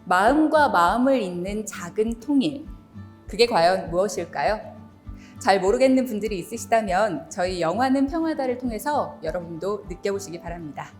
마음과 마음을 잇는 작은 통일. 그게 과연 무엇일까요? 잘 모르겠는 분들이 있으시다면 저희 영화는 평화다를 통해서 여러분도 느껴보시기 바랍니다.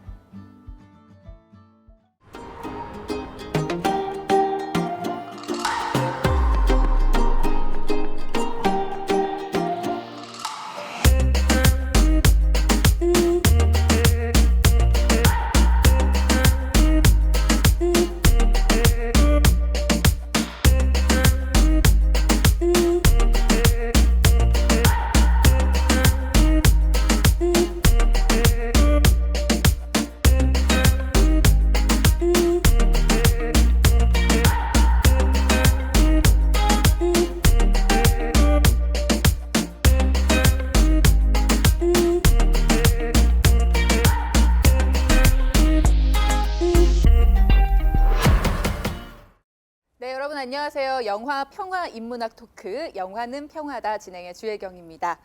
네, 여러분 안녕하세요. 영화 평화 인문학 토크 영화는 평화다 진행의 주혜경입니다.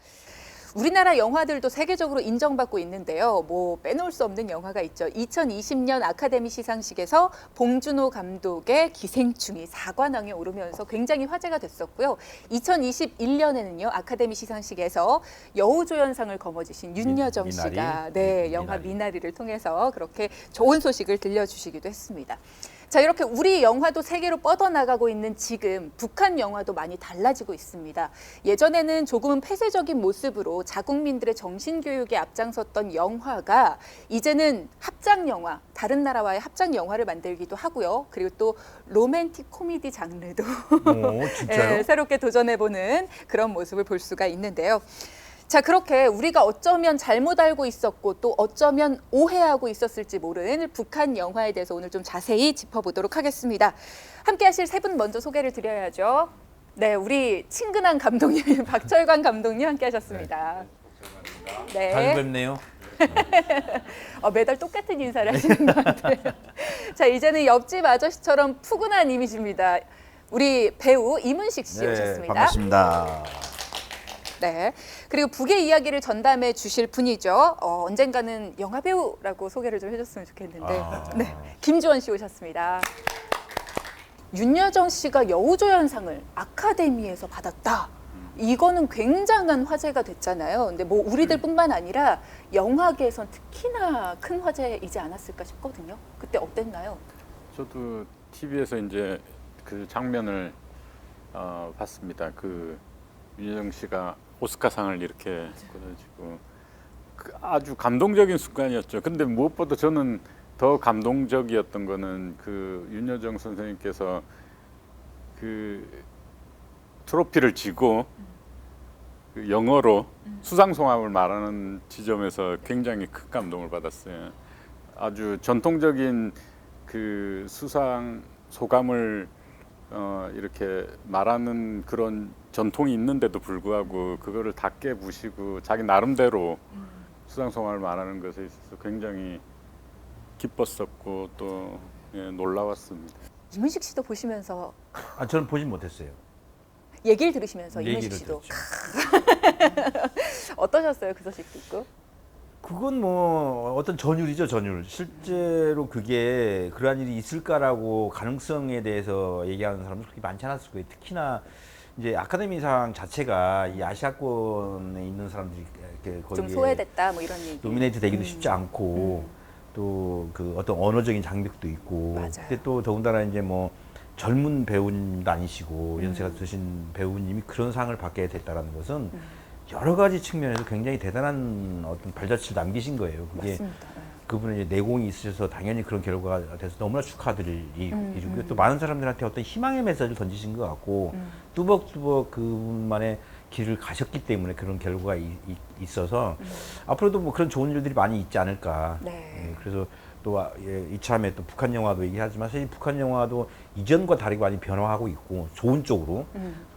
우리나라 영화들도 세계적으로 인정받고 있는데요. 뭐 빼놓을 수 없는 영화가 있죠. 2020년 아카데미 시상식에서 봉준호 감독의 기생충이 4관왕에 오르면서 굉장히 화제가 됐었고요. 2021년에는요. 아카데미 시상식에서 여우조연상을 거머쥐신 윤여정 씨가 영화 미나리를 통해서 그렇게 좋은 소식을 들려주시기도 했습니다. 자, 이렇게 우리 영화도 세계로 뻗어나가고 있는 지금 북한 영화도 많이 달라지고 있습니다. 예전에는 조금은 폐쇄적인 모습으로 자국민들의 정신교육에 앞장섰던 영화가 이제는 합작 영화, 다른 나라와의 합작 영화를 만들기도 하고요. 그리고 또 로맨틱 코미디 장르도 진짜요? 새롭게 도전해보는 그런 모습을 볼 수가 있는데요. 자, 그렇게 우리가 어쩌면 잘못 알고 있었고 또 어쩌면 오해하고 있었을지 모르는 북한 영화에 대해서 오늘 좀 자세히 짚어보도록 하겠습니다. 함께 하실 세 분 먼저 소개를 드려야죠. 네, 우리 친근한 감독님, 박철관 감독님 함께 하셨습니다. 네. 자주 뵙네요. 매달 똑같은 인사를 하시는 것 같아요. 자, 이제는 옆집 아저씨처럼 푸근한 이미지입니다. 우리 배우 이문식 씨 오셨습니다. 반갑습니다. 네. 그리고 북의 이야기를 전담해 주실 분이죠. 언젠가는 영화 배우라고 소개를 좀 해줬으면 좋겠는데. 네. 김주원 씨 오셨습니다. 윤여정 씨가 여우조연상을 아카데미에서 받았다. 이거는 굉장한 화제가 됐잖아요. 근데 뭐 우리들뿐만 아니라 영화계에선 특히나 큰 화제이지 않았을까 싶거든요. 그때 어땠나요? 저도 TV에서 이제 그 장면을 봤습니다. 그 윤여정 씨가 오스카상을 이렇게 받아가지고 아주 감동적인 순간이었죠. 근데 무엇보다 저는 더 감동적이었던 거는 그 윤여정 선생님께서 그 트로피를 쥐고 그 영어로 수상소감을 말하는 지점에서 굉장히 큰 감동을 받았어요. 아주 전통적인 그 수상 소감을 이렇게 말하는 그런 전통이 있는데도 불구하고 그거를 다 깨부시고 자기 나름대로 수상소감을 말하는 것에 있어서 굉장히 기뻤었고 또 놀라웠습니다. 이문식 씨도 보시면서 저는 보진 못했어요. 얘기를 들으시면서 이문식 얘기를 씨도 들었죠. 어떠셨어요? 그 소식 듣고? 그건 뭐 어떤 전율이죠, 전율. 실제로 그게 그러한 일이 있을까라고 가능성에 대해서 얘기하는 사람은 그렇게 많지 않았을 거예요. 특히나 이제 아카데미상 자체가 이 아시아권에 있는 사람들이 이렇게 좀 거기에 소외됐다 뭐 이런 얘기. 노미네이트 되기도 쉽지 않고 또 그 어떤 언어적인 장벽도 있고. 맞아요. 근데 또 더군다나 이제 뭐 젊은 배우님도 아니시고 연세가 드신 배우님이 그런 상을 받게 됐다라는 것은 여러 가지 측면에서 굉장히 대단한 어떤 발자취를 남기신 거예요. 그게 맞습니다. 그분은 이제 내공이 있으셔서 당연히 그런 결과가 돼서 너무나 축하드릴 일이고요. 또 많은 사람들한테 어떤 희망의 메시지를 던지신 것 같고 뚜벅뚜벅 그분만의 길을 가셨기 때문에 그런 결과가 있어서 앞으로도 뭐 그런 좋은 일들이 많이 있지 않을까. 네. 그래서 또 이참에 또 북한 영화도 얘기하지만 사실 북한 영화도 이전과 다르게 많이 변화하고 있고 좋은 쪽으로.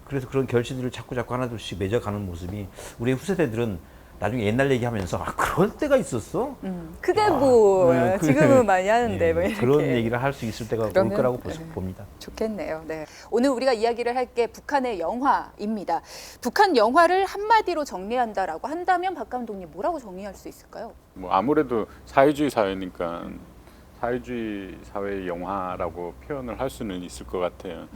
그래서 그런 결실들을 자꾸 하나둘씩 맺어가는 모습이 우리 후세대들은 나중에 옛날 얘기하면서 그럴 때가 있었어? 그게 뭐 네, 지금은 많이 하는데 뭐 이렇게. 그런 얘기를 할 수 있을 때가 올 그러면, 거라고 네. 봅니다. 좋겠네요. 네. 오늘 우리가 이야기를 할 게 북한의 영화입니다. 북한 영화를 한마디로 정리한다라고 한다면 박 감독님 뭐라고 정리할 수 있을까요? 뭐 아무래도 사회주의 사회니까 사회주의 사회의 영화라고 표현을 할 수는 있을 것 같아요.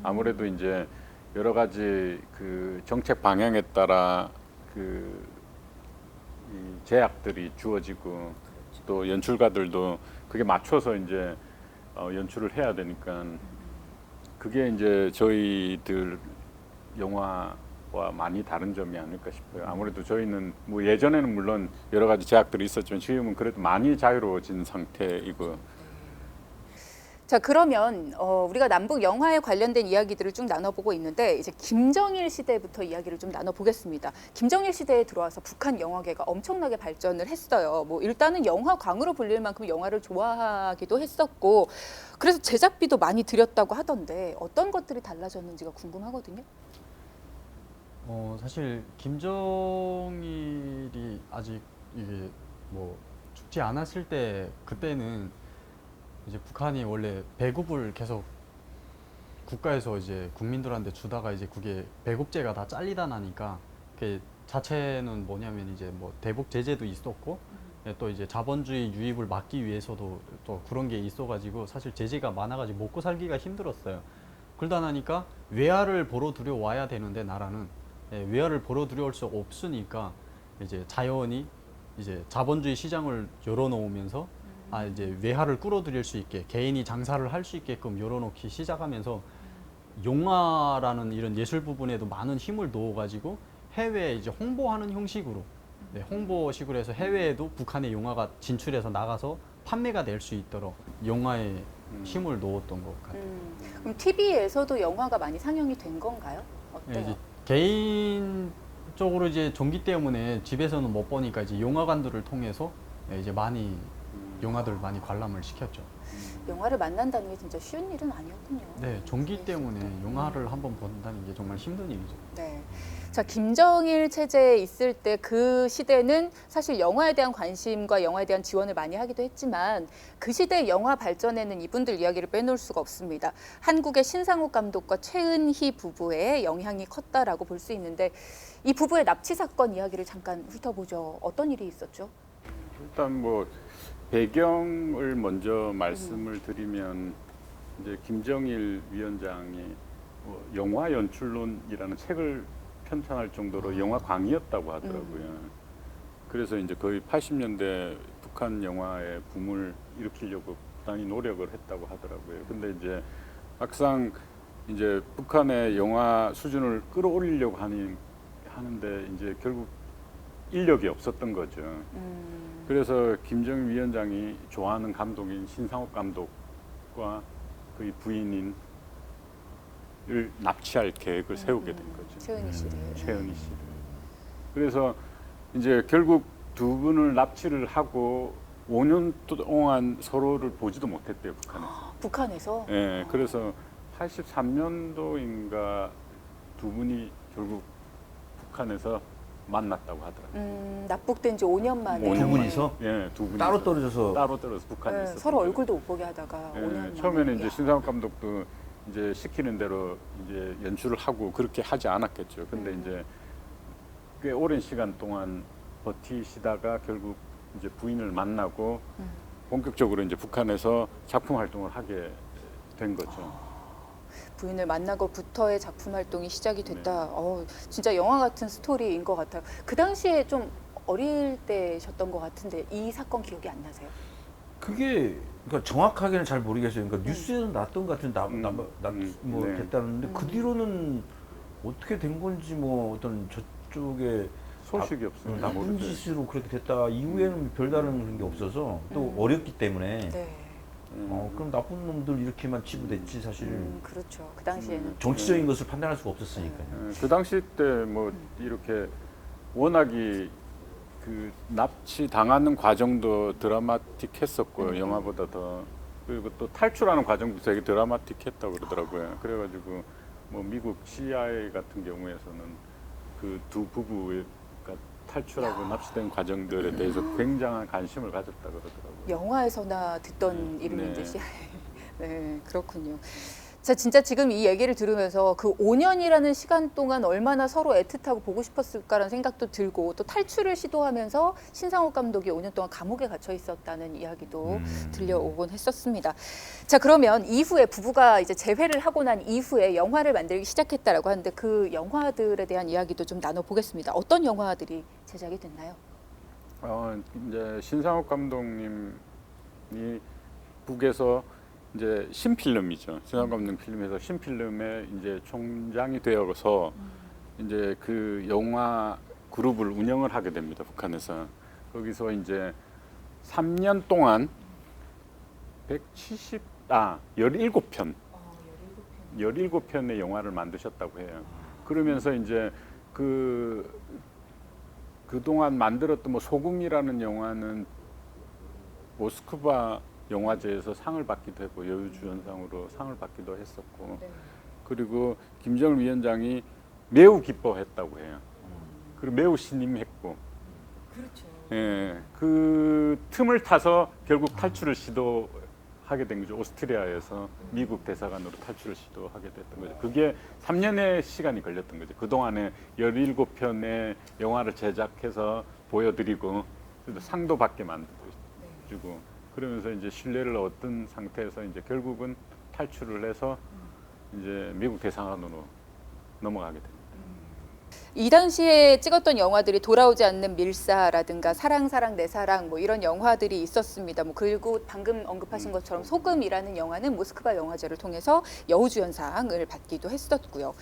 아무래도 이제 여러 가지 그 정책 방향에 따라 이 제약들이 주어지고 또 연출가들도 그게 맞춰서 이제 연출을 해야 되니까 그게 이제 저희들 영화와 많이 다른 점이 아닐까 싶어요. 아무래도 저희는 뭐 예전에는 물론 여러 가지 제약들이 있었지만 지금은 그래도 많이 자유로워진 상태이고. 자, 그러면 우리가 남북 영화에 관련된 이야기들을 쭉 나눠보고 있는데 이제 김정일 시대부터 이야기를 좀 나눠보겠습니다. 김정일 시대에 들어와서 북한 영화계가 엄청나게 발전을 했어요. 뭐 일단은 영화광으로 불릴 만큼 영화를 좋아하기도 했었고 그래서 제작비도 많이 들였다고 하던데 어떤 것들이 달라졌는지가 궁금하거든요. 사실 김정일이 아직 이게 뭐 죽지 않았을 때 그때는 이제 북한이 원래 배급을 계속 국가에서 이제 국민들한테 주다가 이제 그게 배급제가 다 잘리다 나니까 그 자체는 뭐냐면 이제 뭐 대북 제재도 있었고 또 이제 자본주의 유입을 막기 위해서도 또 그런 게 있어가지고 사실 제재가 많아가지고 먹고 살기가 힘들었어요. 그러다 나니까 외화를 보러 들여와야 되는데 나라는 외화를 보러 들여올 수 없으니까 이제 자연히 이제 자본주의 시장을 열어놓으면서 이제 외화를 끌어들일 수 있게 개인이 장사를 할 수 있게끔 열어놓기 시작하면서 영화라는 이런 예술 부분에도 많은 힘을 넣어가지고 해외에 이제 홍보하는 형식으로 홍보식으로 해서 해외에도 북한의 영화가 진출해서 나가서 판매가 될 수 있도록 영화에 힘을 넣었던 것 같아요. 그럼 TV에서도 영화가 많이 상영이 된 건가요? 어때요? 이제 개인적으로 이제 종기 때문에 집에서는 못 보니까 이제 영화관들을 통해서 이제 많이 영화들을 많이 관람을 시켰죠. 영화를 만난다는 게 진짜 쉬운 일은 아니었군요. 네, 종기 때문에 영화를 한번 본다는 게 정말 힘든 일이죠. 네. 자, 김정일 체제에 있을 때 그 시대는 사실 영화에 대한 관심과 영화에 대한 지원을 많이 하기도 했지만 그 시대의 영화 발전에는 이분들 이야기를 빼놓을 수가 없습니다. 한국의 신상욱 감독과 최은희 부부의 영향이 컸다라고 볼 수 있는데 이 부부의 납치 사건 이야기를 잠깐 훑어보죠. 어떤 일이 있었죠? 일단 뭐 배경을 먼저 말씀을 드리면 이제 김정일 위원장이 영화 연출론이라는 책을 편찬할 정도로 영화광이었다고 하더라고요. 그래서 이제 거의 80년대 북한 영화의 붐을 일으키려고 부단히 노력을 했다고 하더라고요. 근데 이제 막상 이제 북한의 영화 수준을 끌어올리려고 하는데 이제 결국 인력이 없었던 거죠. 그래서 김정일 위원장이 좋아하는 감독인 신상욱 감독과 그의 부인인 을 납치할 계획을 세우게 된 거죠. 최은희 씨를. 최은희 씨를. 그래서 이제 결국 두 분을 납치를 하고 5년 동안 서로를 보지도 못했대요, 북한에서. 북한에서? 예, 그래서 83년도인가 두 분이 결국 북한에서 만났다고 하더라고요. 납북된 지 5년 만에. 두 분이서? 예, 두 분이 따로 떨어져서 북한에 있었어요. 서로 얼굴도 못 보게 하다가 예, 5년 만에. 처음에는 이제 이야. 신상욱 감독도 이제 시키는 대로 이제 연출을 하고 그렇게 하지 않았겠죠. 근데 이제 꽤 오랜 시간 동안 버티시다가 결국 이제 부인을 만나고 본격적으로 이제 북한에서 작품 활동을 하게 된 거죠. 부인을 만나고부터의 작품 활동이 시작이 됐다. 진짜 영화 같은 스토리인 것 같아요. 그 당시에 좀 어릴 때셨던 것 같은데 이 사건 기억이 안 나세요? 그게 그러니까 정확하게는 잘 모르겠어요. 그러니까 뉴스에는 났던 것 같은데 뭐 네. 됐다는데 그 뒤로는 어떻게 된 건지 뭐 어떤 저쪽에 소식이 없어요. 나쁜 모르겠어요. 짓으로 그렇게 됐다 이후에는 별다른 그런 게 없어서 또 어렸기 때문에 네. 그럼 나쁜 놈들 이렇게만 치부됐지 사실 그렇죠. 그 당시에는. 정치적인 것을 판단할 수가 없었으니까요. 그 당시 때 뭐 이렇게 워낙이 그 납치 당하는 과정도 드라마틱했었고요. 영화보다 더. 그리고 또 탈출하는 과정도 되게 드라마틱했다고 그러더라고요. 그래가지고 뭐 미국 CIA 같은 경우에서는 그 두 부부가 탈출하고 납치된 과정들에 대해서 굉장한 관심을 가졌다 그러더라고요. 영화에서나 듣던 네. 이름인 네. 듯이. 네, 그렇군요. 자, 진짜 지금 이 얘기를 들으면서 그 5년이라는 시간 동안 얼마나 서로 애틋하고 보고 싶었을까라는 생각도 들고 또 탈출을 시도하면서 신상옥 감독이 5년 동안 감옥에 갇혀 있었다는 이야기도 들려오곤 했었습니다. 자, 그러면 이후에 부부가 이제 재회를 하고 난 이후에 영화를 만들기 시작했다라고 하는데 그 영화들에 대한 이야기도 좀 나눠보겠습니다. 어떤 영화들이 제작이 됐나요? 이제 신상옥 감독님이 북에서 이제 신필름이죠. 신상옥 감독 필름에서 신필름의 이제 총장이 되어서 이제 그 영화 그룹을 운영을 하게 됩니다. 북한에서. 거기서 이제 3년 동안 17편 17편의 영화를 만드셨다고 해요. 그러면서 이제 그동안 만들었던 뭐 소금이라는 영화는 모스크바 영화제에서 상을 받기도 했고 여우주연상으로 상을 받기도 했었고 그리고 김정일 위원장이 매우 기뻐했다고 해요. 그리고 매우 신임했고 그렇죠. 예, 그 틈을 타서 결국 탈출을 시도하게 된 거죠. 오스트리아에서 미국 대사관으로 탈출을 시도하게 됐던 거죠. 그게 3년의 시간이 걸렸던 거죠. 그동안에 17편의 영화를 제작해서 보여드리고 상도 받게 만들어주고 그러면서 이제 신뢰를 얻은 상태에서 이제 결국은 탈출을 해서 이제 미국 대사관으로 넘어가게 됩니다. 이 당시에 찍었던 영화들이 돌아오지 않는 밀사라든가 사랑 내 사랑 뭐 이런 영화들이 있었습니다. 뭐 그리고 방금 언급하신 것처럼 소금이라는 영화는 모스크바 영화제를 통해서 여우주연상을 받기도 했었고요.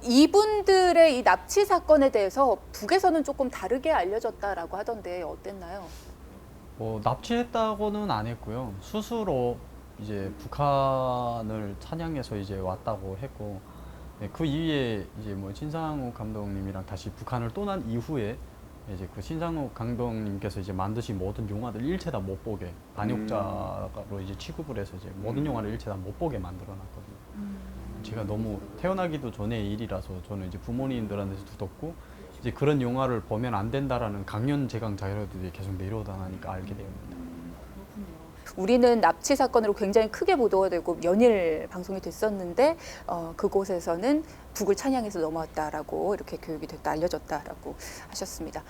이분들의 이 납치 사건에 대해서 북에서는 조금 다르게 알려졌다라고 하던데 어땠나요? 뭐 납치했다고는 안 했고요. 스스로 이제 북한을 찬양해서 이제 왔다고 했고, 네, 그 이후에 이제 뭐 신상옥 감독님이랑 다시 북한을 떠난 이후에 이제 그 신상옥 감독님께서 이제 만드신 모든 영화들 일체 다 못 보게 반역자로 이제 취급을 해서 이제 모든 영화를 일체 다 못 보게 만들어놨거든요. 제가 너무 태어나기도 전의 일이라서 저는 이제 부모님들한테서 듣었고 이제 그런 영화를 보면 안 된다라는 강연 제강 자료들이 계속 내려오다니까 알게 됩니다. 우리는 납치 사건으로 굉장히 크게 보도가 되고 연일 방송이 됐었는데 그곳에서는 북을 찬양해서 넘어왔다라고 이렇게 교육이 됐다 알려졌다라고 하셨습니다.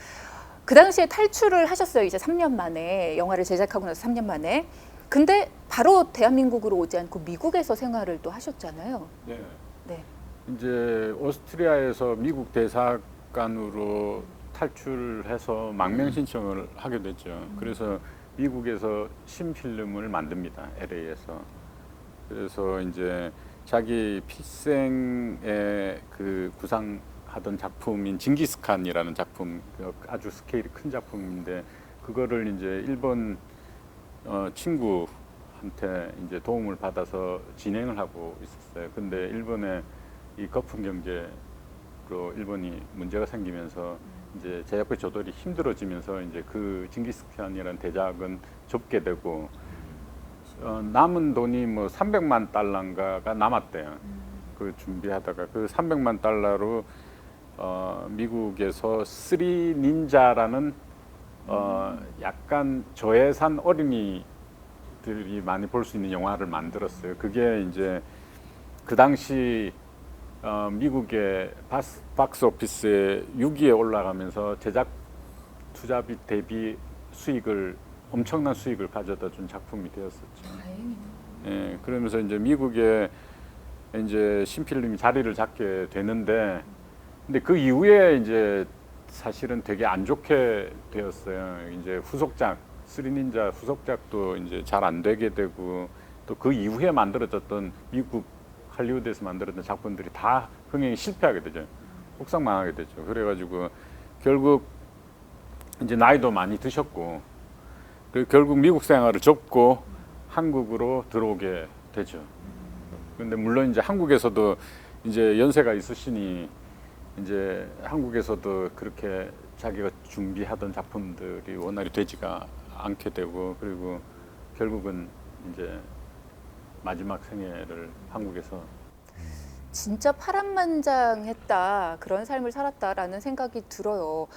그 당시에 탈출을 하셨어요. 이제 3년 만에 영화를 제작하고 나서 3년 만에. 근데 바로 대한민국으로 오지 않고 미국에서 생활을 또 하셨잖아요. 네. 네. 이제 오스트리아에서 미국 대사관으로 탈출해서 망명 신청을 하게 됐죠. 그래서 미국에서 신필름을 만듭니다. LA에서. 그래서 이제 자기 필생의 그 구상하던 작품인 징기스칸이라는 작품, 아주 스케일이 큰 작품인데 그거를 이제 일본 친구한테 이제 도움을 받아서 진행을 하고 있었어요. 근데 일본의 이 거품 경제로 일본이 문제가 생기면서 이제 제작비 조달이 힘들어지면서 이제 그 징기스칸이라는 대작은 접게 되고 남은 돈이 뭐 300만 달러인가가 남았대요. 그 준비하다가 그 300만 달러로 미국에서 쓰리 닌자라는 약간 저예산 어린이들이 많이 볼 수 있는 영화를 만들었어요. 그게 이제 그 당시 미국의 박스 오피스에 6위에 올라가면서 제작 투자비 대비 엄청난 수익을 가져다 준 작품이 되었었죠. 다행이네요. 예, 그러면서 이제 미국에 이제 신필름이 자리를 잡게 되는데, 근데 그 이후에 이제 사실은 되게 안 좋게 되었어요. 이제 후속작, 쓰리닌자 후속작도 이제 잘 안 되게 되고, 또 그 이후에 만들어졌던 미국 할리우드에서 만들었던 작품들이 다 흥행이 실패하게 되죠. 혹상망하게 되죠. 그래가지고 결국 이제 나이도 많이 드셨고, 그리고 결국 미국 생활을 접고 한국으로 들어오게 되죠. 근데 물론 이제 한국에서도 이제 연세가 있으시니 이제 한국에서도 그렇게 자기가 준비하던 작품들이 원활히 되지가 않게 되고, 그리고 결국은 이제 마지막 생애를 한국에서 진짜 파란만장했다. 그런 삶을 살았다라는 생각이 들어요.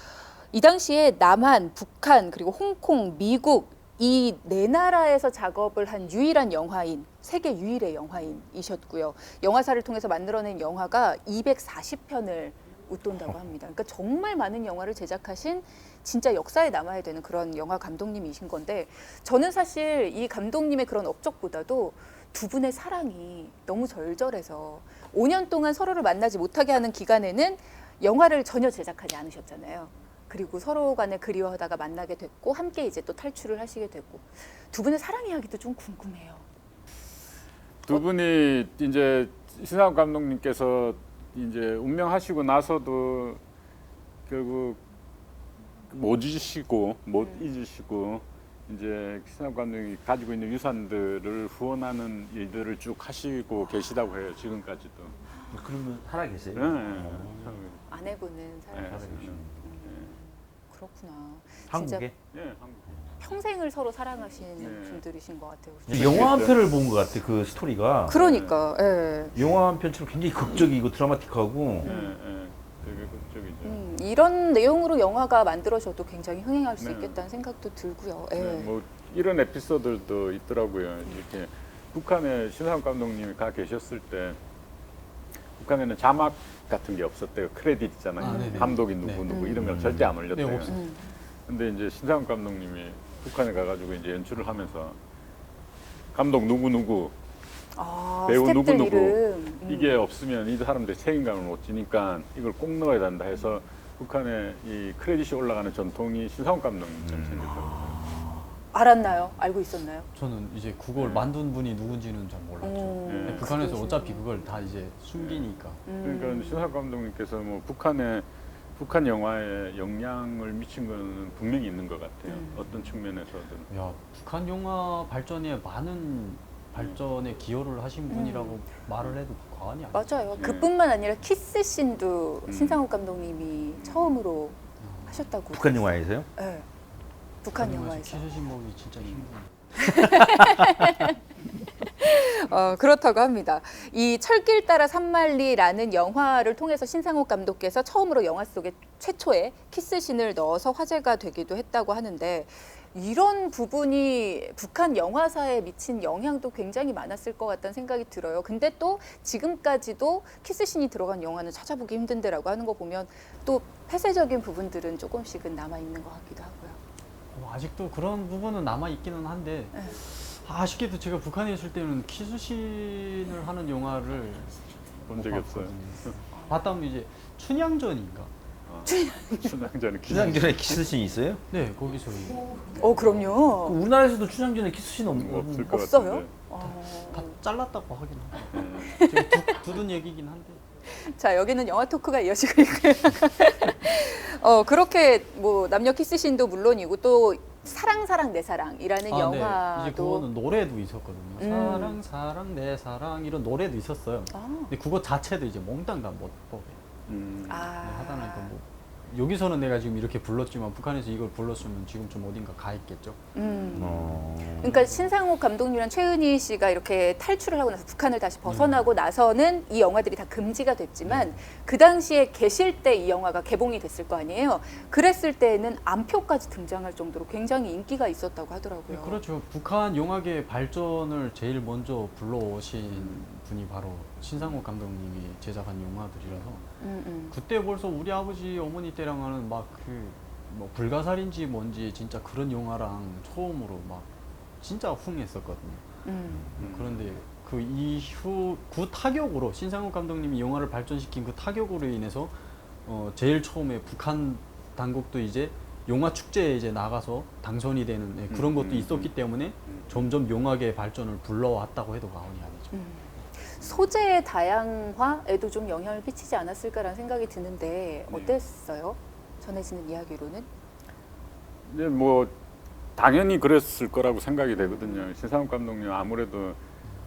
이 당시에 남한, 북한, 그리고 홍콩, 미국 이 네 나라에서 작업을 한 유일한 영화인, 세계 유일의 영화인이셨고요. 영화사를 통해서 만들어낸 영화가 240편을 웃돈다고 합니다. 그러니까 정말 많은 영화를 제작하신 진짜 역사에 남아야 되는 그런 영화 감독님이신 건데, 저는 사실 이 감독님의 그런 업적보다도 두 분의 사랑이 너무 절절해서 5년 동안 서로를 만나지 못하게 하는 기간에는 영화를 전혀 제작하지 않으셨잖아요. 그리고 서로 간에 그리워하다가 만나게 됐고 함께 이제 또 탈출을 하시게 됐고, 두 분의 사랑 이야기도 좀 궁금해요. 두 분이 이제 신상욱 감독님께서 이제 운명하시고 나서도 결국 못 잊으시고 이제 신상욱 감독이 가지고 있는 유산들을 후원하는 일들을 쭉 하시고 계시다고 해요. 지금까지도. 그러면 살아 계세요? 네. 아내분은 살아계시죠. 그렇구나. 한국에? 네, 한국. 평생을 서로 사랑하시는 네. 분들이신 것 같아요. 영화 한 편을 본 것 같아. 그 스토리가. 그러니까, 예. 영화 한 편처럼 굉장히 극적이고 드라마틱하고. 되게 극적이죠. 이런 내용으로 영화가 만들어져도 굉장히 흥행할 수 네. 있겠다는 생각도 들고요. 예. 네, 뭐 이런 에피소드들도 있더라고요. 이렇게 북한에 신상욱 감독님이 가 계셨을 때 북한에는 자막 같은 게 없었대요. 크레딧 있잖아요. 아, 네네. 감독이 누구 이런 걸 절대 안 올렸대요. 네, 없어요. 근데 이제 신상욱 감독님이 북한에 가가지고 이제 연출을 하면서 감독 누구 아, 배우 스태프들 누구 이름. 이게 없으면 이 사람들이 책임감을 못 지니까 이걸 꼭 넣어야 된다 해서 북한에 이 크레딧이 올라가는 전통이 신상욱 감독님처럼 생겼더라고요. 알았나요? 알고 있었나요? 저는 이제 그걸 네. 만든 분이 누군지는 잘 몰랐죠. 음, 네. 북한에서 그러시구나. 어차피 그걸 다 이제 숨기니까. 그러니까 신상욱 감독님께서 뭐 북한 영화에 영향을 미친 거는 분명히 있는 것 같아요. 어떤 측면에서든. 야, 북한 영화 발전에 많은 발전에 기여를 하신 분이라고 말을 해도 과언이 아니죠. 맞아요. 네. 그뿐만 아니라 키스 씬도 신상욱 감독님이 처음으로 하셨다고. 북한 영화에서요? 네. 북한 영화에서. 키스신 먹이 진짜 힘들어요. 그렇다고 합니다. 이 철길 따라 산만리라는 영화를 통해서 신상욱 감독께서 처음으로 영화 속에 최초의 키스신을 넣어서 화제가 되기도 했다고 하는데, 이런 부분이 북한 영화사에 미친 영향도 굉장히 많았을 것 같다는 생각이 들어요. 근데 또 지금까지도 키스신이 들어간 영화는 찾아보기 힘든데라고 하는 거 보면 또 폐쇄적인 부분들은 조금씩은 남아있는 것 같기도 하고요. 아직도 그런 부분은 남아 있기는 한데 아쉽게도 제가 북한에 있을 때는 키스신을 하는 영화를 본 적이 없어요. 봤다면 이제 춘향전인가? 춘향전은 춘향전에 키스신이 있어요? 네, 거기서 그럼요. 우리나라에서도 춘향전에 키스신 없을 것 없어요? 같은데. 다 잘랐다고 하긴 하고 네. 지금 두둔 얘기긴 한데. 자, 여기는 영화 토크가 이어지고 있고요. 그렇게 뭐 남녀 키스신도 물론이고 또 사랑 내 사랑이라는 네. 영화도. 이제 그거는 노래도 있었거든요. 음. 사랑 사랑 내 사랑 이런 노래도 있었어요. 근데 그거 자체도 이제 몽땅 다 못 뽑아요. 하다 보니까 뭐 여기서는 내가 지금 이렇게 불렀지만 북한에서 이걸 불렀으면 지금쯤 어딘가 가 있겠죠. 그러니까 신상욱 감독님이랑 최은희 씨가 이렇게 탈출을 하고 나서 북한을 다시 벗어나고 나서는 이 영화들이 다 금지가 됐지만 그 당시에 계실 때 이 영화가 개봉이 됐을 거 아니에요. 그랬을 때에는 암표까지 등장할 정도로 굉장히 인기가 있었다고 하더라고요. 그렇죠. 북한 영화계 발전을 제일 먼저 불러오신 분이 바로 신상욱 감독님이 제작한 영화들이라서 그때 벌써 우리 아버지 어머니 때랑 하는 막 뭐 불가사리인지 뭔지 진짜 그런 영화랑 처음으로 막 진짜 흥했었거든요. 그런데 그 이후 그 타격으로 신상욱 감독님이 영화를 발전시킨 그 타격으로 인해서 제일 처음에 북한 당국도 이제 영화 축제에 이제 나가서 당선이 되는 그런 것도 있었기 때문에 점점 영화계 발전을 불러왔다고 해도 과언이 아니죠. 소재의 다양화에도 좀 영향을 끼치지 않았을까라는 생각이 드는데 어땠어요? 전해지는 이야기로는? 이제 뭐 당연히 그랬을 거라고 생각이 되거든요. 신상욱 감독님 아무래도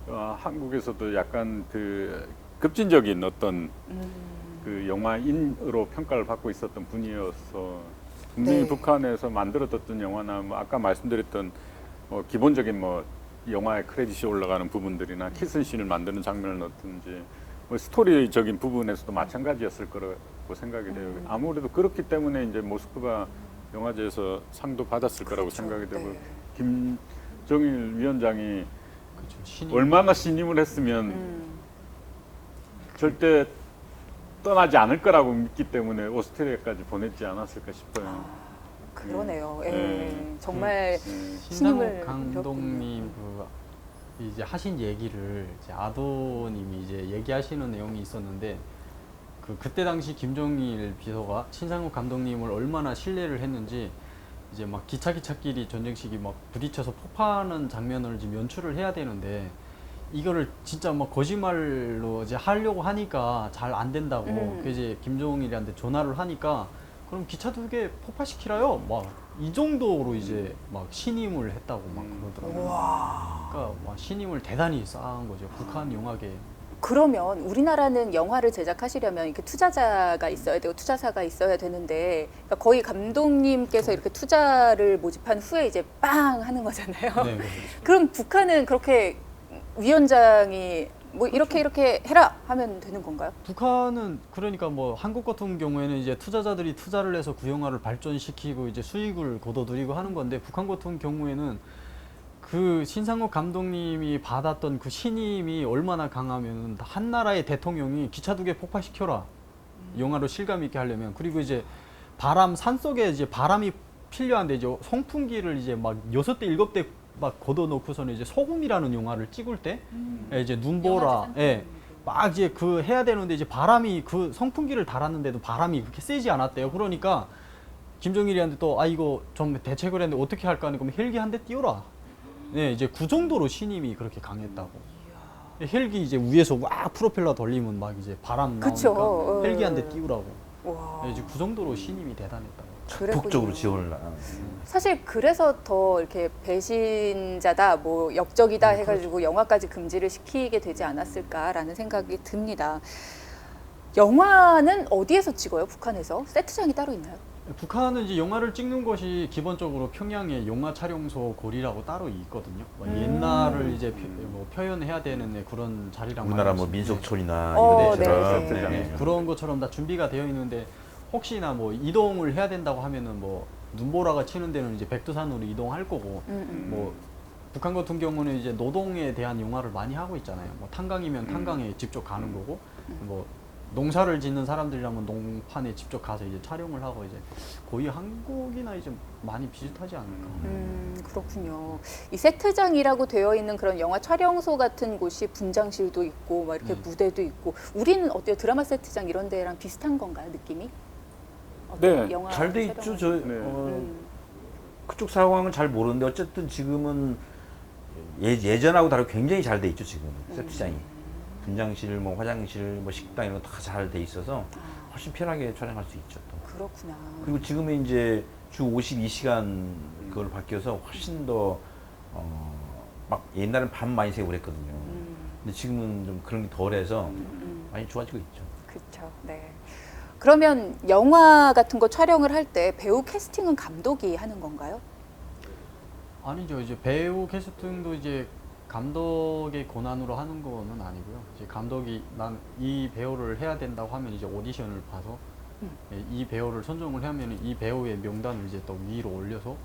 한국에서도 약간 그 급진적인 어떤 그 영화인으로 평가를 받고 있었던 분이어서 분명히 네. 북한에서 만들어졌던 영화나 뭐 아까 말씀드렸던 기본적인 뭐 영화의 크레딧이 올라가는 부분들이나 키스신을 만드는 장면을 넣든지 뭐 스토리적인 부분에서도 마찬가지였을 거라고 생각이 돼요. 아무래도 그렇기 때문에 이제 모스크바 영화제에서 상도 받았을 거라고 그렇죠. 생각이 되고 네. 김정일 위원장이 그렇죠. 신이 얼마나 신임을 했으면 음. 절대 떠나지 않을 거라고 믿기 때문에 오스트리아까지 보냈지 않았을까 싶어요. 그러네요. 예. 네. 정말 네. 신임을 신상욱 감독님 그 이제 하신 얘기를 이제 아도님이 이제 얘기하시는 내용이 있었는데 그때 당시 김정일 비서가 신상욱 감독님을 얼마나 신뢰를 했는지 이제 막 기차끼리 전쟁식이 막 부딪혀서 폭파하는 장면을 지금 연출을 해야 되는데 이거를 진짜 막 거짓말로 이제 하려고 하니까 잘 안 된다고 그 이제 김정일한테 전화를 하니까 그럼 기차 2개 폭파시키라요 막 이 정도로 이제 막 신임을 했다고 막 그러더라고요. 그러니까 막 신임을 대단히 쌓은 거죠 북한 영화계. 그러면 우리나라는 영화를 제작하시려면 이렇게 투자자가 있어야 되고 투자사가 있어야 되는데 그러니까 거의 감독님께서 이렇게 투자를 모집한 후에 이제 빵 하는 거잖아요. 네, 그렇죠. 그럼 북한은 그렇게 위원장이 뭐 이렇게 해라 하면 되는 건가요? 북한은 그러니까 뭐 한국 같은 경우에는 이제 투자자들이 투자를 해서 그 영화를 발전시키고 이제 수익을 거둬들이고 하는 건데 북한 같은 경우에는 그 신상욱 감독님이 받았던 그 신임이 얼마나 강하면 한 나라의 대통령이 기차 2개 폭파시켜라 영화로 실감 있게 하려면 그리고 이제 산속에 이제 바람이 필요한데 이제 송풍기를 이제 막 6대 7대 막 걷어놓고서는 이제 소금이라는 영화를 찍을 때 이제 눈보라 막 이제 그 해야 되는데 이제 바람이 그 선풍기를 달았는데도 바람이 그렇게 세지 않았대요. 그러니까 김정일이한테 또 이거 좀 대책을 했는데 어떻게 할까 하니까 헬기 한 대 띄워라. 네, 이제 그 정도로 신임이 그렇게 강했다고. 헬기 이제 위에서 와 프로펠러 돌리면 막 이제 바람 나오니까 그쵸. 헬기 한 대 띄우라고. 와. 네, 이제 그 정도로 신임이 대단했다고. 적극적으로 지원을 사실 그래서 더 이렇게 배신자다, 뭐 역적이다 해가지고 영화까지 금지를 시키게 되지 않았을까라는 생각이 듭니다. 영화는 어디에서 찍어요? 북한에서? 세트장이 따로 있나요? 북한은 이제 영화를 찍는 것이 기본적으로 평양에 영화 촬영소 고리라고 따로 있거든요. 뭐 옛날을 이제 뭐 표현해야 되는 그런 자리랑 우리나라 뭐 마찬가지인데 민속촌이나 어, 이런 데처럼 네, 네, 그런 것처럼 다 준비가 되어 있는데 혹시나 뭐 이동을 해야 된다고 하면은 뭐 눈보라가 치는 데는 이제 백두산으로 이동할 거고 뭐 북한 같은 경우는 이제 노동에 대한 영화를 많이 하고 있잖아요. 뭐 탄광이면 탄광에 직접 가는 거고 뭐 농사를 짓는 사람들이라면 농판에 직접 가서 이제 촬영을 하고 이제 거의 한국이나 이제 많이 비슷하지 않을까. 그렇군요. 이 세트장이라고 되어 있는 그런 영화 촬영소 같은 곳이 분장실도 있고, 막 이렇게 무대도 있고, 우리는 어때요? 드라마 세트장 이런 데랑 비슷한 건가요, 느낌이? 어때요? 네, 영화 잘 돼 촬영할 있죠. 때? 그쪽 상황은 잘 모르는데 어쨌든 지금은 예전하고 다르게 굉장히 잘 돼 있죠. 지금 세트장이 분장실, 뭐 화장실, 뭐 식당 이런 거 다 잘 돼 있어서 훨씬 편하게 촬영할 수 있죠. 또. 그렇구나. 그리고 지금은 이제 주 52시간 그걸 바뀌어서 훨씬 더 막 옛날엔 밤 많이 새고 그랬거든요. 근데 지금은 좀 그런 게 덜해서 많이 좋아지고 있죠. 그렇죠. 네. 그러면 영화 같은 거 촬영을 할 때 배우 캐스팅은 감독이 하는 건가요? 아니죠. 이제 배우 캐스팅도 이제 감독의 권한으로 하는 거는 아니고요. 이제 감독이 난 이 배우를 해야 된다고 하면 이제 오디션을 봐서 이 배우를 선정을 하면 이 배우의 명단을 이제 또 위로 올려서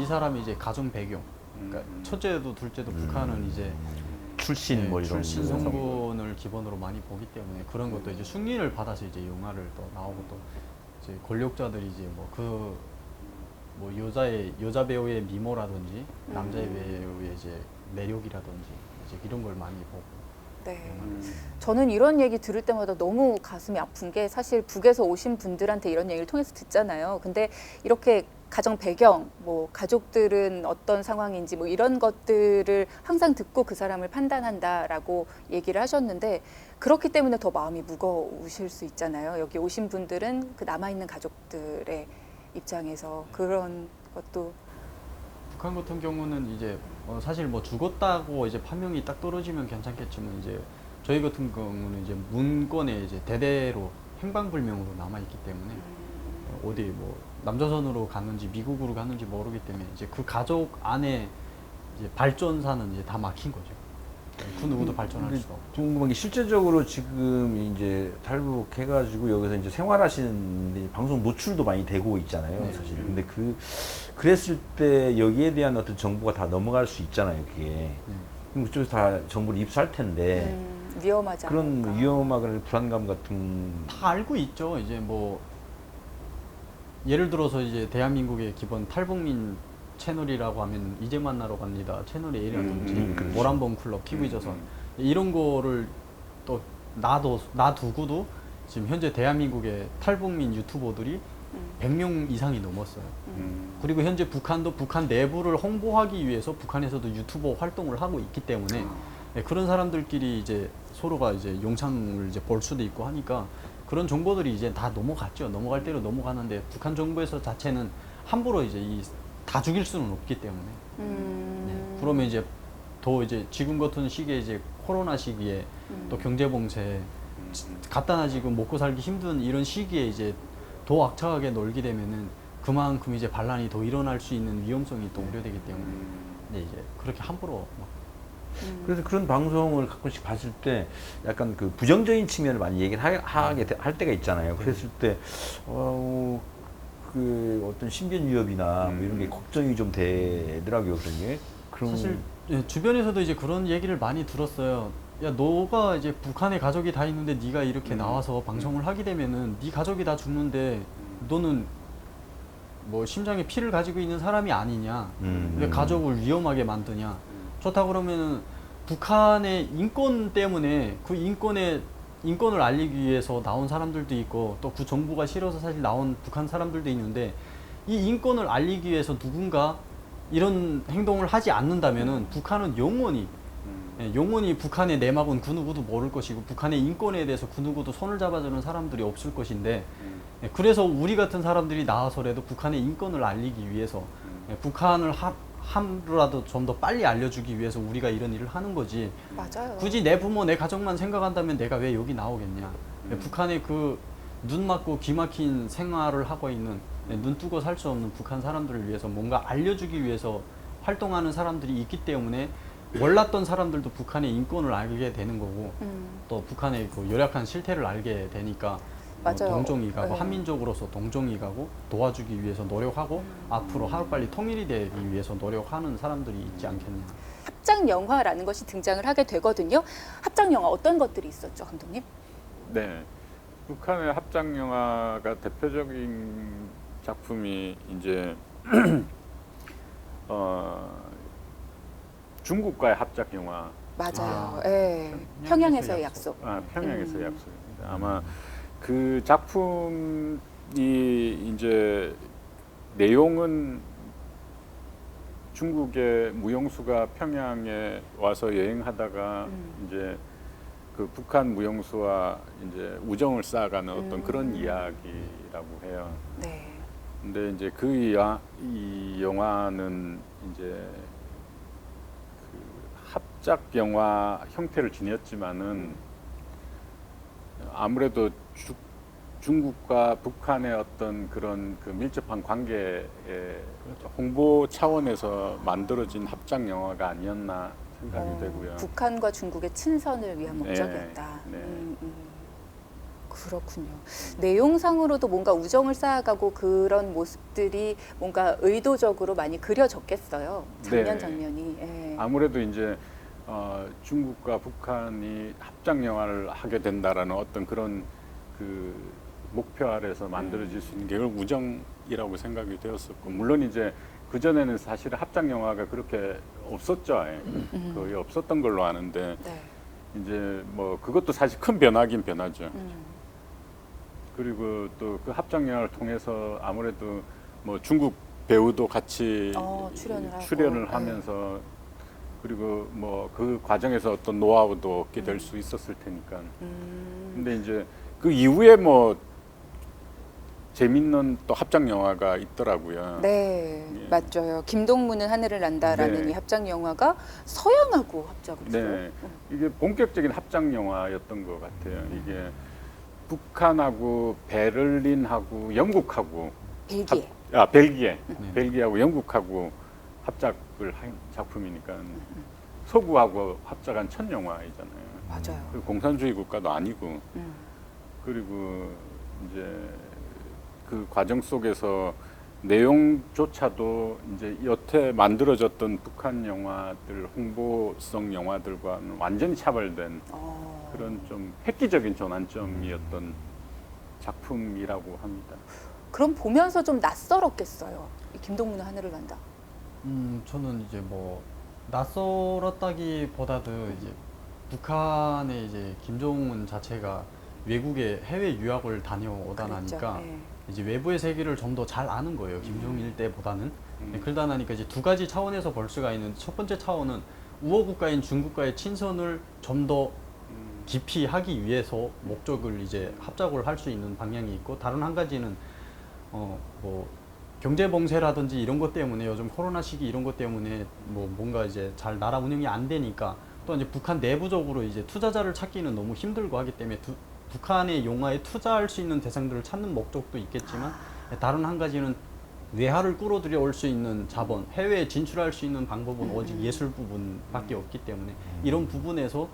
이 사람이 이제 가정 배경, 그러니까 첫째도 둘째도 북한은 이제 출신 뭐 이런 출신 거. 성분을 기본으로 많이 보기 때문에 그런 것도 이제 승인을 받아서 이제 영화를 또 나오고 또 이제 권력자들이 이제 뭐 여자 배우의 미모라든지 남자의 배우의 이제 매력이라든지 이제 이런 걸 많이 보고. 네. 저는 이런 얘기 들을 때마다 너무 가슴이 아픈 게 사실 북에서 오신 분들한테 이런 얘기를 통해서 듣잖아요. 근데 이렇게 가정 배경, 뭐 가족들은 어떤 상황인지 뭐 이런 것들을 항상 듣고 그 사람을 판단한다라고 얘기를 하셨는데 그렇기 때문에 더 마음이 무거우실 수 있잖아요. 여기 오신 분들은 그 남아있는 가족들의 입장에서 그런 것도 북한 같은 경우는 이제 사실 뭐 죽었다고 이제 판명이 딱 떨어지면 괜찮겠지만 이제 저희 같은 경우는 이제 문건에 이제 대대로 행방불명으로 남아 있기 때문에 어디 뭐 남조선으로 갔는지 미국으로 갔는지 모르기 때문에 이제 그 가족 안에 이제 발전사는 이제 다 막힌 거죠. 그 누구도 발전할 근데 수가 없고. 궁금한 게 실제적으로 지금 이제 탈북해가지고 여기서 이제 생활하시는 방송 노출도 많이 되고 있잖아요, 네. 사실. 근데 그랬을 때 여기에 대한 어떤 정보가 다 넘어갈 수 있잖아요, 그게. 그럼 그쪽에서 다 정보를 입수할 텐데 위험하지 그런 않을까. 위험하거나 불안감 같은 다 알고 있죠. 이제 뭐 예를 들어서 이제 대한민국의 기본 탈북민 채널이라고 하면 이제 만나러 갑니다 채널의 A라든지 모란봉 클럽, TV조선 이런 거를 또 놔두고도 지금 현재 대한민국의 탈북민 유튜버들이 100명 이상이 넘었어요. 그리고 현재 북한도 북한 내부를 홍보하기 위해서 북한에서도 유튜버 활동을 하고 있기 때문에 네, 그런 사람들끼리 이제 서로가 이제 영상을 이제 볼 수도 있고 하니까 그런 정보들이 이제 다 넘어갔죠. 넘어갈 대로 넘어가는데 북한 정부에서 자체는 함부로 이제 다 죽일 수는 없기 때문에. 네. 그러면 이제 더 이제 지금 같은 시기에 이제 코로나 시기에 또 경제 봉쇄 간단하지고 먹고 살기 힘든 이런 시기에 이제 더 악착하게 놀게 되면은 그만큼 이제 반란이 더 일어날 수 있는 위험성이 또 우려되기 때문에 네, 이제 그렇게 함부로 막 그래서 그런 방송을 가끔씩 봤을 때 약간 그 부정적인 측면을 많이 얘기를 할 때가 있잖아요. 그랬을 때 그 어떤 신변 위협이나 뭐 이런 게 걱정이 좀 되더라고요. 그런 게. 그럼 사실 예, 주변에서도 이제 그런 얘기를 많이 들었어요. 야, 너가 이제 북한에 가족이 다 있는데 네가 이렇게 나와서 방송을 하게 되면은 네 가족이 다 죽는데 너는 뭐 심장에 피를 가지고 있는 사람이 아니냐? 왜 가족을 위험하게 만드냐? 좋다 그러면은 북한의 인권 때문에 그 인권을 알리기 위해서 나온 사람들도 있고 또 그 정부가 싫어서 사실 나온 북한 사람들도 있는데 이 인권을 알리기 위해서 누군가 이런 행동을 하지 않는다면은 북한은 영원히 북한의 내막은 그 누구도 모를 것이고 북한의 인권에 대해서 그 누구도 손을 잡아주는 사람들이 없을 것인데 그래서 우리 같은 사람들이 나와서라도 북한의 인권을 알리기 위해서 북한을 함부라도 좀 더 빨리 알려주기 위해서 우리가 이런 일을 하는 거지. 맞아요. 굳이 내 부모, 내 가족만 생각한다면 내가 왜 여기 나오겠냐. 북한의 그 눈 막고 귀 막힌 생활을 하고 있는 눈 뜨고 살 수 없는 북한 사람들을 위해서 뭔가 알려주기 위해서 활동하는 사람들이 있기 때문에 몰랐던 사람들도 북한의 인권을 알게 되는 거고 또 북한의 그 열악한 실태를 알게 되니까 맞아요. 동정이 가고 네. 한민족으로서 동정이 가고 도와주기 위해서 노력하고 앞으로 하루빨리 통일이 되기 위해서 노력하는 사람들이 있지 않겠냐. 합작 영화라는 것이 등장을 하게 되거든요. 합작 영화 어떤 것들이 있었죠, 감독님? 네, 북한의 합작 영화가 대표적인 작품이 이제 중국과의 합작 영화. 맞아요. 아, 예. 평양에서의 약속. 평양에서의 약속입니다. 아마 그 작품이 이제 내용은 중국의 무용수가 평양에 와서 여행하다가 이제 그 북한 무용수와 이제 우정을 쌓아가는 어떤 그런 이야기라고 해요. 네. 근데 이제 이 영화는 이제 그 합작 영화 형태를 지녔지만은 아무래도 중국과 북한의 어떤 그런 그 밀접한 관계의 홍보 차원에서 만들어진 합작 영화가 아니었나 생각이 되고요. 북한과 중국의 친선을 위한 네, 목적이었다. 네. 그렇군요. 내용상으로도 뭔가 우정을 쌓아가고 그런 모습들이 뭔가 의도적으로 많이 그려졌겠어요. 네. 장면이. 예. 아무래도 이제 중국과 북한이 합작 영화를 하게 된다라는 어떤 그런 그 목표 아래서 만들어질 수 있는 게 우정이라고 생각이 되었었고, 물론 이제 그 전에는 사실 합작 영화가 그렇게 없었죠. 거의 없었던 걸로 아는데 네. 이제 뭐 그것도 사실 큰 변화긴 변하죠. 그리고 또 그 합작 영화를 통해서 아무래도 뭐 중국 배우도 같이 출연을 하고. 하면서 그리고 뭐 그 과정에서 어떤 노하우도 얻게 될 수 있었을 테니까. 근데 이제 그 이후에 뭐 재밌는 또 합작 영화가 있더라고요. 네, 예. 맞죠. 김동무는 하늘을 난다라는 네. 이 합작 영화가 서양하고 합작을 했어요. 네, 이게 본격적인 합작 영화였던 것 같아요. 이게 북한하고 베를린하고 영국하고 벨기에. 벨기에, 네. 벨기에하고 영국하고 합작을 한 작품이니까 서구하고 합작한 첫 영화이잖아요. 맞아요. 그리고 공산주의 국가도 아니고 음. 그리고 이제 그 과정 속에서 내용조차도 이제 여태 만들어졌던 북한 영화들 홍보성 영화들과는 완전히 차별된 그런 좀 획기적인 전환점이었던 작품이라고 합니다. 그럼 보면서 좀 낯설었겠어요. 이 김동문의 하늘을 난다. 저는 이제 뭐 낯설었다기보다도 이제 북한의 이제 김정은 자체가 외국에 해외 유학을 다녀오다 그랬죠. 나니까 예. 이제 외부의 세계를 좀 더 잘 아는 거예요. 김정일 때보다는. 그러다 나니까 이제 두 가지 차원에서 볼 수가 있는 첫 번째 차원은 우호 국가인 중국과의 친선을 좀 더 깊이 하기 위해서 목적을 이제 합작을 할 수 있는 방향이 있고, 다른 한 가지는 뭐 경제 봉쇄라든지 이런 것 때문에 요즘 코로나 시기 이런 것 때문에 뭐 뭔가 이제 잘 나라 운영이 안 되니까 또 이제 북한 내부적으로 이제 투자자를 찾기는 너무 힘들고 하기 때문에 북한의 영화에 투자할 수 있는 대상들을 찾는 목적도 있겠지만, 다른 한 가지는 외화를 끌어들여 올 수 있는 자본, 해외에 진출할 수 있는 방법은 오직 예술 부분밖에 없기 때문에 이런 부분에서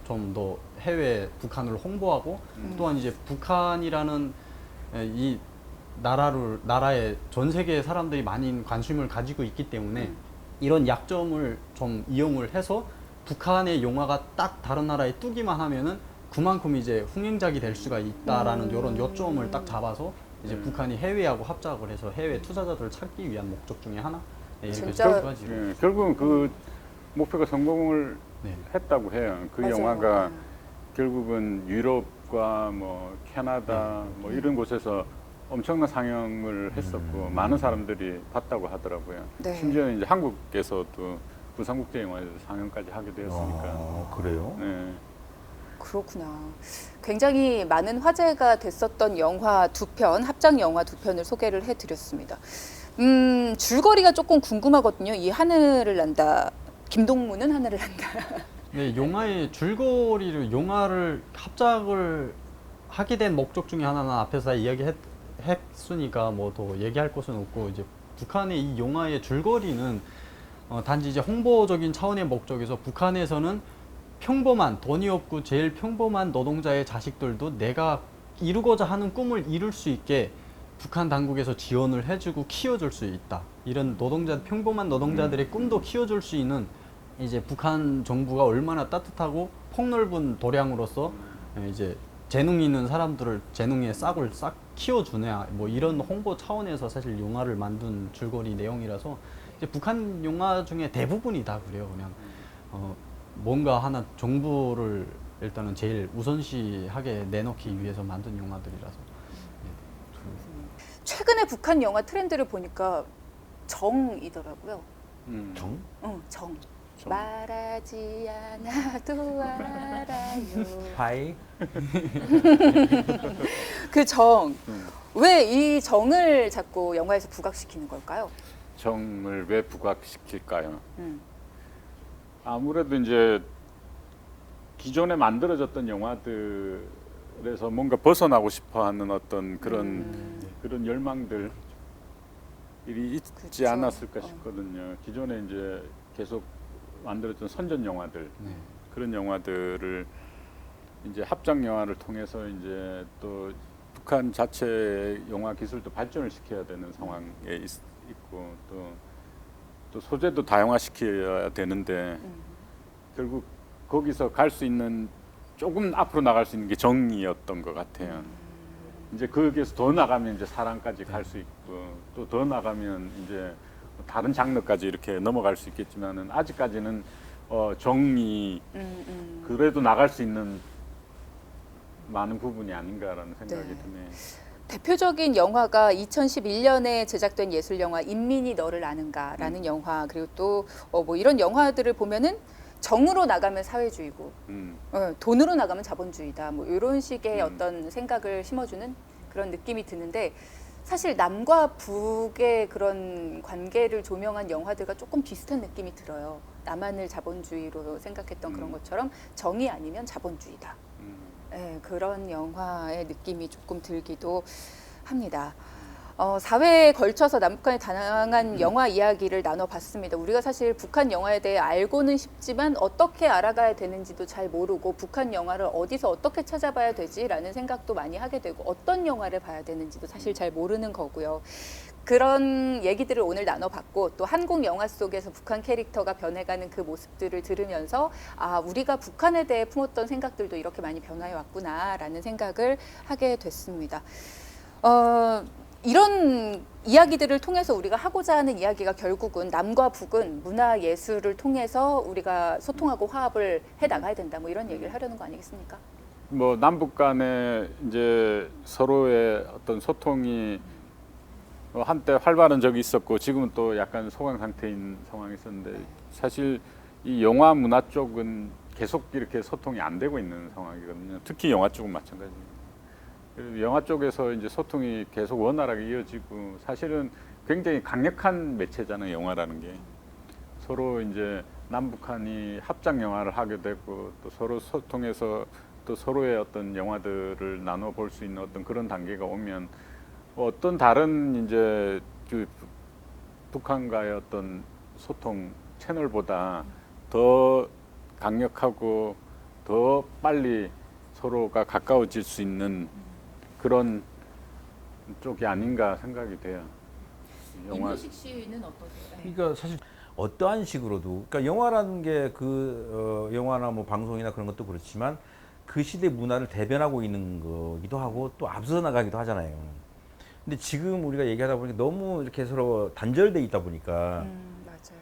좀 더 해외 북한을 홍보하고, 또한 이제 북한이라는 이 나라에 전 세계 사람들이 많이 관심을 가지고 있기 때문에 이런 약점을 좀 이용을 해서 북한의 영화가 딱 다른 나라에 뜨기만 하면은 그만큼 이제 흥행작이 될 수가 있다라는 이런 요점을 딱 잡아서 이제 북한이 해외하고 합작을 해서 해외 투자자들을 찾기 위한 목적 중에 하나. 네, 이렇게 진짜- 두 가지로. 예, 결국은 그 목표가 성공을 네. 했다고 해요. 그 맞아요. 영화가 결국은 유럽과 뭐 캐나다 뭐 이런 곳에서 엄청난 상영을 했었고 많은 사람들이 봤다고 하더라고요. 네. 심지어 이제 한국에서도 부산국제영화제에서 상영까지 하게 되었으니까. 그래요? 네. 그렇구나. 굉장히 많은 화제가 됐었던 영화 두 편, 합작 영화 두 편을 소개를 해드렸습니다. 줄거리가 조금 궁금하거든요. 이 하늘을 난다. 김동문은 하늘을 난다. 네, 영화의 줄거리를 영화를 합작을 하게 된 목적 중에 하나는 앞에서 다 이야기했으니까 뭐 더 얘기할 것은 없고, 이제 북한의 이 영화의 줄거리는 단지 이제 홍보적인 차원의 목적에서 북한에서는 평범한 돈이 없고 제일 평범한 노동자의 자식들도 내가 이루고자 하는 꿈을 이룰 수 있게 북한 당국에서 지원을 해주고 키워줄 수 있다. 이런 평범한 노동자들의 꿈도 키워줄 수 있는 이제 북한 정부가 얼마나 따뜻하고 폭넓은 도량으로서 이제 재능 있는 사람들을 재능의 싹을 싹 키워주냐, 뭐 이런 홍보 차원에서 사실 영화를 만든 줄거리 내용이라서 이제 북한 영화 중에 대부분이 다 그래요. 그냥 뭔가 하나 정부를 일단은 제일 우선시하게 내놓기 위해서 만든 영화들이라서. 최근에 북한 영화 트렌드를 보니까 정이더라고요. 정? 응, 정. 정. 말하지 않아도 알아요. 파이? 그 정. 왜 이 정을 자꾸 영화에서 부각시키는 걸까요? 정을 왜 부각시킬까요? 음. 아무래도 이제 기존에 만들어졌던 영화들에서 뭔가 벗어나고 싶어하는 어떤 그런 열망들이 있지 그렇죠. 않았을까 싶거든요. 기존에 이제 계속 만들어졌던 선전 영화들 네. 그런 영화들을 이제 합작 영화를 통해서 이제 또 북한 자체 영화 기술도 발전을 시켜야 되는 상황에 있고 또 소재도 다양화시켜야 되는데 결국 거기서 갈 수 있는 조금 앞으로 나갈 수 있는 게 정의였던 것 같아요. 이제 거기에서 더 나가면 이제 사랑까지 갈 수 있고 또 더 나가면 이제 다른 장르까지 이렇게 넘어갈 수 있겠지만은 아직까지는 정의 그래도 나갈 수 있는 많은 부분이 아닌가라는 생각이 네. 드네요. 대표적인 영화가 2011년에 제작된 예술 영화 인민이 너를 아는가라는 영화, 그리고 또 뭐 이런 영화들을 보면은 정으로 나가면 사회주의고 돈으로 나가면 자본주의다. 뭐 이런 식의 어떤 생각을 심어주는 그런 느낌이 드는데, 사실 남과 북의 그런 관계를 조명한 영화들과 조금 비슷한 느낌이 들어요. 남한을 자본주의로 생각했던 그런 것처럼 정이 아니면 자본주의다. 네, 그런 영화의 느낌이 조금 들기도 합니다. 4회에 걸쳐서 남북한의 다양한 영화 이야기를 나눠봤습니다. 우리가 사실 북한 영화에 대해 알고는 싶지만 어떻게 알아가야 되는지도 잘 모르고 북한 영화를 어디서 어떻게 찾아봐야 되지라는 생각도 많이 하게 되고 어떤 영화를 봐야 되는지도 사실 잘 모르는 거고요. 그런 얘기들을 오늘 나눠봤고 또 한국 영화 속에서 북한 캐릭터가 변해가는 그 모습들을 들으면서 아, 우리가 북한에 대해 품었던 생각들도 이렇게 많이 변화해 왔구나라는 생각을 하게 됐습니다. 이런 이야기들을 통해서 우리가 하고자 하는 이야기가 결국은 남과 북은 문화 예술을 통해서 우리가 소통하고 화합을 해 나가야 된다. 뭐 이런 얘기를 하려는 거 아니겠습니까? 뭐 남북 간에 이제 서로의 어떤 소통이 한때 활발한 적이 있었고 지금은 또 약간 소강 상태인 상황이 있었는데 사실 이 영화 문화 쪽은 계속 이렇게 소통이 안 되고 있는 상황이거든요. 특히 영화 쪽은 마찬가지입니다. 그래서 영화 쪽에서 이제 소통이 계속 원활하게 이어지고 사실은 굉장히 강력한 매체잖아요. 영화라는 게 서로 이제 남북한이 합작 영화를 하게 되고 또 서로 소통해서 또 서로의 어떤 영화들을 나눠 볼 수 있는 어떤 그런 단계가 오면 어떤 다른 이제 그 북한과의 어떤 소통 채널보다 더 강력하고 더 빨리 서로가 가까워질 수 있는 그런 쪽이 아닌가 생각이 돼요. 영화 임효식 씨는 어떠세요? 그러니까 사실 어떠한 식으로도 그러니까 영화라는 게 그 영화나 뭐 방송이나 그런 것도 그렇지만 그 시대 문화를 대변하고 있는 거기도 하고 또 앞서 나가기도 하잖아요. 근데 지금 우리가 얘기하다 보니까 너무 이렇게 서로 단절돼 있다 보니까 맞아요.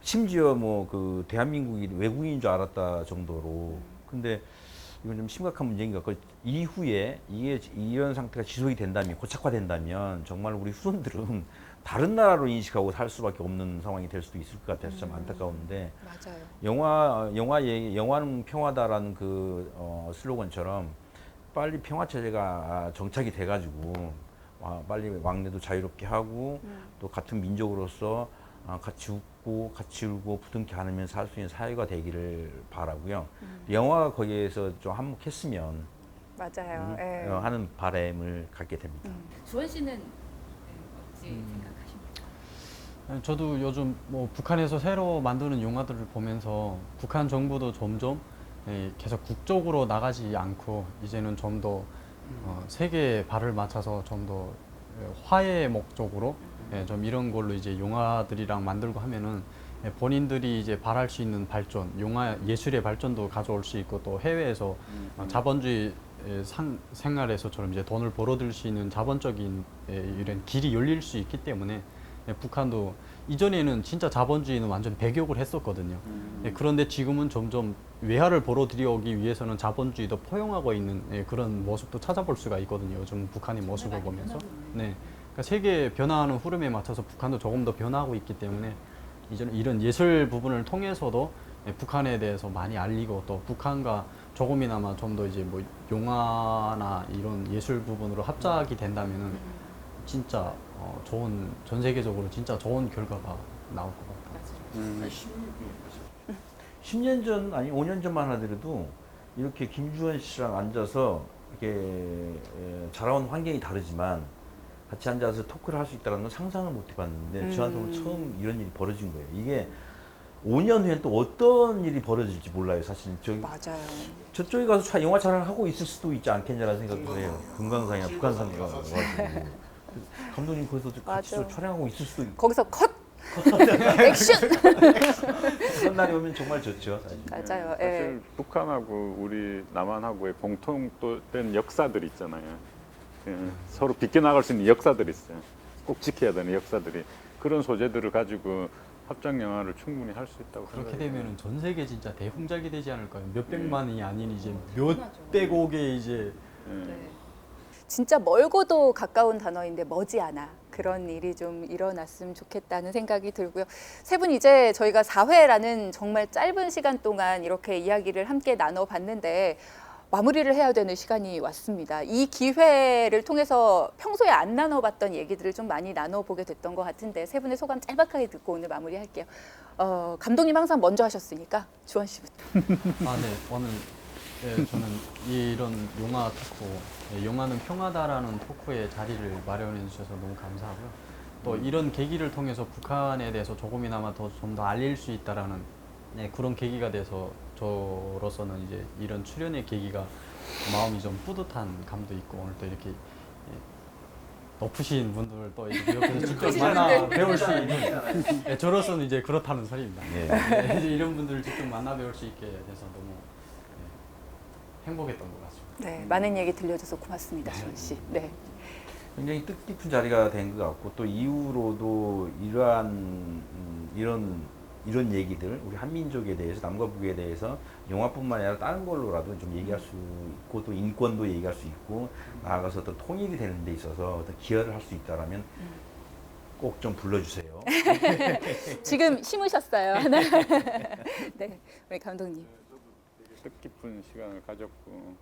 심지어 뭐 그 대한민국이 외국인인 줄 알았다 정도로 근데 이건 좀 심각한 문제인 것 같고 이후에 이게 이런 상태가 지속이 된다면 고착화된다면 정말 우리 후손들은 다른 나라로 인식하고 살 수밖에 없는 상황이 될 수도 있을 것 같아서 참 안타까운데 맞아요. 영화는 평화다라는 그 슬로건처럼 빨리 평화 체제가 정착이 돼가지고 빨리 왕래도 자유롭게 하고 또 같은 민족으로서 같이 웃고 같이 울고 부둥켜 안으면서 살 수 있는 사회가 되기를 바라고요. 영화가 거기에서 좀 한몫했으면 맞아요. 예. 하는 바람을 갖게 됩니다. 주원 씨는 어찌 생각하십니까? 저도 요즘 뭐 북한에서 새로 만드는 영화들을 보면서 북한 정부도 점점 계속 국적으로 나가지 않고 이제는 좀 더 세계에 발을 맞춰서 좀 더 화해의 목적으로 좀 이런 걸로 이제 영화들이랑 만들고 하면은 본인들이 이제 바랄 수 있는 발전, 영화 예술의 발전도 가져올 수 있고 또 해외에서 자본주의 생활에서처럼 이제 돈을 벌어들일 수 있는 자본적인 이런 길이 열릴 수 있기 때문에 북한도 이전에는 진짜 자본주의는 완전 배격을 했었거든요. 그런데 지금은 점점 외화를 벌어들여오기 위해서는 자본주의도 포용하고 있는 그런 모습도 찾아볼 수가 있거든요. 요즘 북한의 모습을 보면서. 네. 그러니까 세계 변화하는 흐름에 맞춰서 북한도 조금 더 변화하고 있기 때문에 이제는 이런 예술 부분을 통해서도 북한에 대해서 많이 알리고 또 북한과 조금이나마 좀 더 이제 뭐 영화나 이런 예술 부분으로 합작이 된다면은 진짜 좋은 전 세계적으로 진짜 좋은 결과가 나올 것 같아요. 10년 전 아니 5년 전만 하더라도 이렇게 김주원 씨랑 앉아서 이렇게 자라온 환경이 다르지만 같이 앉아서 토크를 할 수 있다는 건 상상을 못 해봤는데 저한테는 처음 이런 일이 벌어진 거예요. 이게 5년 후엔 또 어떤 일이 벌어질지 몰라요. 사실 맞아요. 저쪽에 가서 영화 촬영을 하고 있을 수도 있지 않겠냐라는 생각도 해요. 금강산이나 북한산 가가지고 감독님 거기서 같이 맞아. 촬영하고 있을 수도 있고 거기서 컷! 액션! 그런 날이 오면 정말 좋죠. 사실. 맞아요. 사실 북한하고 우리 남한하고의 공통된 역사들 있잖아요. 서로 비껴나갈 수 있는 역사들이 있어요. 꼭 지켜야 되는 역사들이 그런 소재들을 가지고 합작 영화를 충분히 할 수 있다고 그렇게 생각해요. 되면은 전 세계 진짜 대풍작이 되지 않을까요? 몇백만이 아닌 이제 몇백억의 이제 진짜 멀고도 가까운 단어인데 머지않아 그런 일이 좀 일어났으면 좋겠다는 생각이 들고요. 세 분 이제 저희가 4회라는 정말 짧은 시간 동안 이렇게 이야기를 함께 나눠봤는데 마무리를 해야 되는 시간이 왔습니다. 이 기회를 통해서 평소에 안 나눠봤던 얘기들을 좀 많이 나눠보게 됐던 것 같은데 세 분의 소감 짤막하게 듣고 오늘 마무리할게요. 감독님 항상 먼저 하셨으니까 주원 씨부터. 네 오늘 예, 저는 이런 영화 토크, 예, 영화는 평화다라는 토크의 자리를 마련해 주셔서 너무 감사하고요. 또 이런 계기를 통해서 북한에 대해서 조금이나마 좀 더 알릴 수 있다라는 네, 그런 계기가 돼서 저로서는 이제 이런 출연의 계기가 마음이 좀 뿌듯한 감도 있고 오늘 또 이렇게 높으신 분들 또 이제 옆에서 직접 만나 배울 수 있는 예, 저로서는 이제 그렇다는 소리입니다. 네. 이제 이런 분들을 직접 만나 배울 수 있게 돼서 너무 행복했던 것 같습니다. 네, 많은 얘기 들려줘서 고맙습니다, 주원 씨. 네. 굉장히 뜻깊은 자리가 된 것 같고 또 이후로도 이러한 이런 얘기들 우리 한민족에 대해서 남과 북에 대해서 영화뿐만 아니라 다른 걸로라도 좀 얘기할 수 있고 또 인권도 얘기할 수 있고 나아가서 또 통일이 되는 데 있어서 어떤 기여를 할 수 있다라면 꼭 좀 불러주세요. 지금 심으셨어요. 네, 우리 감독님. 뜻깊은 시간을 가졌고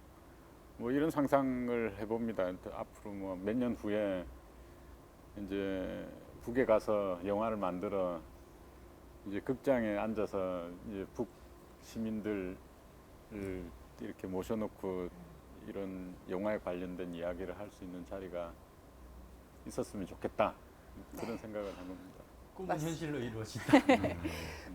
뭐 이런 상상을 해봅니다. 앞으로 뭐 몇 년 후에 이제 북에 가서 영화를 만들어 이제 극장에 앉아서 이제 북 시민들을 이렇게 모셔놓고 이런 영화에 관련된 이야기를 할 수 있는 자리가 있었으면 좋겠다 그런 생각을 하는 겁니다. 꿈은 현실로 이루어진다.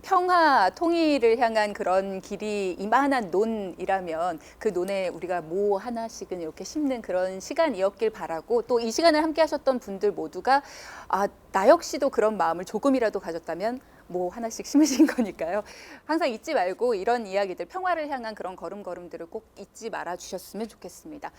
평화, 통일을 향한 그런 길이 이만한 논이라면 그 논에 우리가 모 하나씩은 이렇게 심는 그런 시간이었길 바라고 또 이 시간을 함께 하셨던 분들 모두가 나 역시도 그런 마음을 조금이라도 가졌다면 뭐 하나씩 심으신 거니까요. 항상 잊지 말고 이런 이야기들, 평화를 향한 그런 걸음걸음들을 꼭 잊지 말아 주셨으면 좋겠습니다.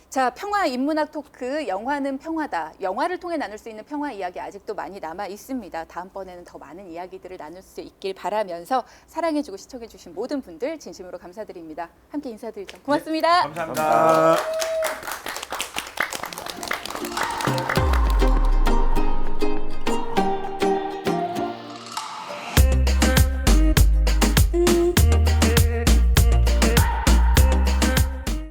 자, 평화 인문학 토크, 영화는 평화다. 영화를 통해 나눌 수 있는 평화 이야기 아직도 많이 남아 있습니다. 다음번에는 더 많은 이야기들을 나눌 수 있길 바라면서 사랑해주고 시청해주신 모든 분들 진심으로 감사드립니다. 함께 인사드리죠. 고맙습니다. 감사합니다.